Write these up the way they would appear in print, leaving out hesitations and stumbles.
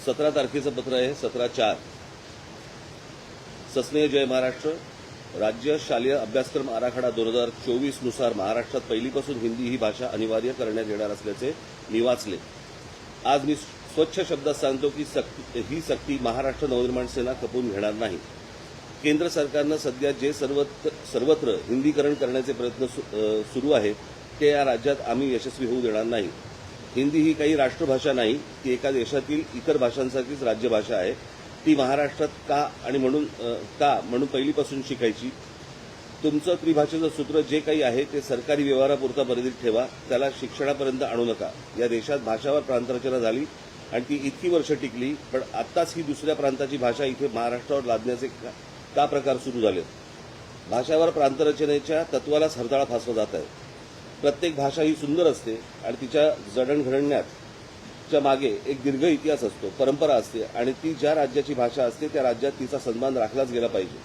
17 तारखेचं पत्र आहे 17/4. सस्नेह जय महाराष्ट्र. राज्य शालेय अभ्यासक्रम आराखडा 2024 नुसार महाराष्ट्रात पहिलीपासून हिंदी ही भाषा अनिवार्य करण्यात येणार असल्याचे मी वाचले. आज मी स्वच्छ शब्दात सांगतो की ही सक्ती महाराष्ट्र नवनिर्माण सेना खपवून घेणार नाही. केंद्र सरकारनं सध्या जे सर्वत्र हिंदीकरण करण्याचे प्रयत्न सुरू आहेत ते या राज्यात आम्ही यशस्वी होऊ देणार नाही. हिंदी ही काही राष्ट्रभाषा नाही, ती एका देशातील इतर भाषांसारखीच राज्यभाषा आहे. ती महाराष्ट्रात का म्हणून पहिलीपासून शिकायची. तुमचं त्रिभाषेचं सूत्र जे काही आहे ते सरकारी व्यवहारापुरता मर्यादित ठेवा, त्याला शिक्षणापर्यंत आणू नका. या देशात भाषावर प्रांतरचना झाली आणि ती इतकी वर्ष टिकली, पण आत्ताच ही दुसऱ्या प्रांताची भाषा इथे महाराष्ट्रावर लादण्याचे का प्रकार सुरू झालेत. भाषावर प्रांतरचनेच्या तत्वालाच हरताळा फासला जात आहे. प्रत्येक भाषा ही सुंदर असते आणि तिच्या जडणघडण्याच्या मागे एक दीर्घ इतिहास असतो, परंपरा असते आणि ती ज्या राज्याची भाषा असते त्या राज्यात तिचा सन्मान राखलाच गेला पाहिजे.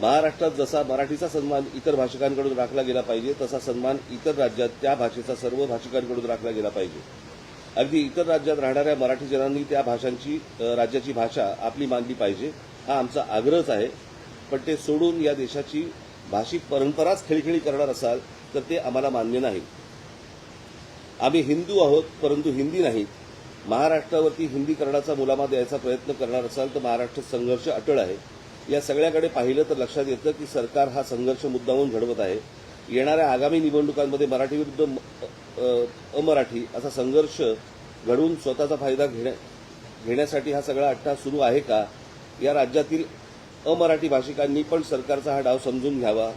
महाराष्ट्रात जसा मराठीचा सन्मान इतर भाषिकांकडून राखला गेला पाहिजे तसा सन्मान इतर राज्यात त्या भाषेचा सर्व भाषिकांकडून राखला गेला पाहिजे. अगदी इतर राज्यात राहणाऱ्या मराठी जनांनी त्या राज्याची भाषा आपली मानली पाहिजे, हा आमचा आग्रहच आहे. पण ते सोडून या देशाची भाषिक परंपराच खिळखिळी करणार असाल तर ते आम्हाला मान्य नाही. आम्ही हिंदू आहोत परंतु हिंदी नाहीत. महाराष्ट्रावरती हिंदीकरणाचा मुलामा द्यायचा प्रयत्न करणार असाल तर महाराष्ट्र संघर्ष अटळ आहे. या सगळ्याकडे पाहिलं तर लक्षात येतं की सरकार हा संघर्ष मुद्दामून घडवत आहे. येणाऱ्या आगामी निवडणुकांमध्ये मराठी विरुद्ध अमराठी असा संघर्ष घडवून स्वतःचा फायदा घेण्यासाठी हा सगळा अट्टाहास सुरू आहे का? या राज्यातील अमराठी भाषिकांनी पण सरकारचा हा डाव समजून घ्यावा.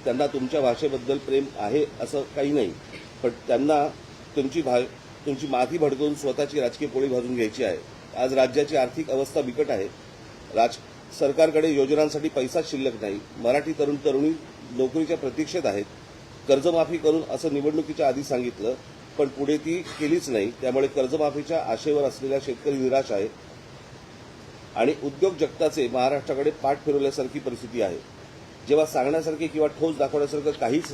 त्यांना तुमच्या भाषेबद्दल प्रेम आहे असं काही नाही, पण त्यांना तुमची माथी भडकवून स्वतःची राजकीय पोळी भाजून घ्यायची आहे. आज राज्याची आर्थिक अवस्था बिकट आहे. सरकारकडे योजनांसाठी पैसा शिल्लक नाही. मराठी तरुण तरुणी नोकरीच्या प्रतीक्षेत आहेत. कर्जमाफी करून असं निवडणुकीच्या आधी सांगितलं, पण पुढे ती केलीच नाही. त्यामुळे कर्जमाफीच्या आशेवर असलेला शेतकरी निराश आहे आणि उद्योग जगताचे महाराष्ट्राकडे पाठ फिरवल्यासारखी परिस्थिती आहे. जेव्हा सांगण्यासारखे किंवा ठोस दाखवण्यासारखं काहीच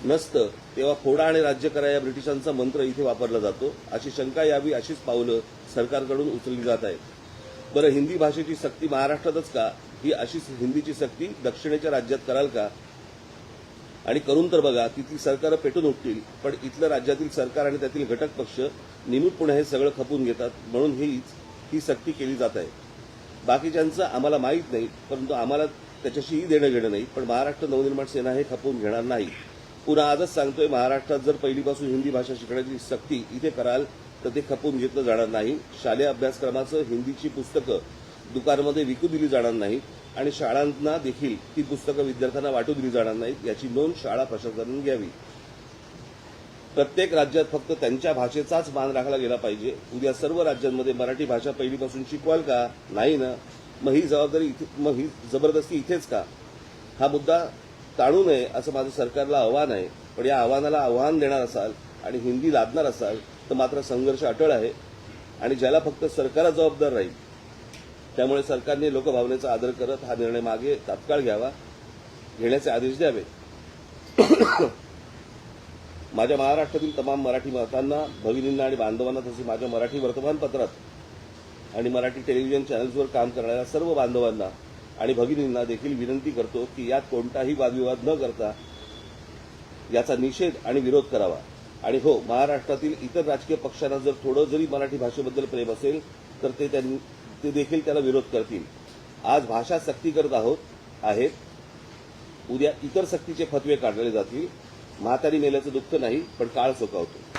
नसतं तेव्हा फोडा आणि राज्य करा या ब्रिटिशांचा मंत्र इथे वापरला जातो. अशी शंका यावी अशीच पावलं सरकारकडून उचलली जात आहेत. बरं, हिंदी भाषेची सक्ती महाराष्ट्रातच का? ही अशीच हिंदीची सक्ती दक्षिणेच्या राज्यात कराल का? आणि करून तर बघा, तिथली सरकारं पेटून उठतील, पण इथलं राज्यातील सरकार आणि त्यातील घटक पक्ष निमूटपणे हे सगळं खपून घेतात. म्हणून ही सक्ती केली जात आहे. बाकीच्यांचं आम्हाला माहीत नाही, परंतु आम्हाला त्याच्याशीही देणं घेणं नाही. पण महाराष्ट्र नवनिर्माण सेना हे खपवून घेणार नाही. पुन्हा आजच सांगतोय, महाराष्ट्रात जर पहिलीपासून हिंदी भाषा शिकण्याची सक्ती इथे कराल तर ते खपवून घेतलं जाणार नाही. शालेय अभ्यासक्रमाचं हिंदीची पुस्तकं दुकानामध्ये विकू दिली जाणार नाहीत आणि शाळांना देखील ती पुस्तकं विद्यार्थ्यांना वाटू दिली जाणार नाहीत. याची नोंद शाळा प्रशासनाने घ्यावी. प्रत्येक राज्यात फक्त त्यांच्या भाषेचाच मान राखला गेला पाहिजे. उद्या सर्व राज्यांमध्ये मराठी भाषा पहिलीपासून शिकवाल का? नाही ना. मग ही जबरदस्ती इथेच का? हा मुद्दा टाळू नये असं माझं सरकारला आव्हान आहे. पण या आव्हानाला आव्हान देणार असाल आणि हिंदी लादणार असाल तर मात्र संघर्ष अटळ आहे आणि ज्याला फक्त सरकारच जबाबदार राहील. त्यामुळे सरकारने लोकभावनेचा आदर करत हा निर्णय मागे तात्काळ घेण्याचे आदेश द्यावे. माझ्या महाराष्ट्रातील तमाम मराठी मातांना, भगिनींना आणि बांधवांना, तसेच माझ्या मराठी वर्तमानपत्रात आणि मराठी टेलिव्हिजन चॅनल्सवर काम करणाऱ्या सर्व बांधवांना आणि भगिनींना देखील विनंती करतो की यात कोणताही वादविवाद न करता याचा निषेध आणि विरोध करावा. आणि हो, महाराष्ट्रातील इतर राजकीय पक्षांना जर थोडं जरी मराठी भाषेबद्दल प्रेम असेल तर ते देखील त्याला विरोध करतील. आज भाषा सक्ती करत आहेत, उद्या इतर सक्तीचे फतवे काढले जातील. म्हातारी मेल्याचं दुःख नाही, पण काळ चोकावतो.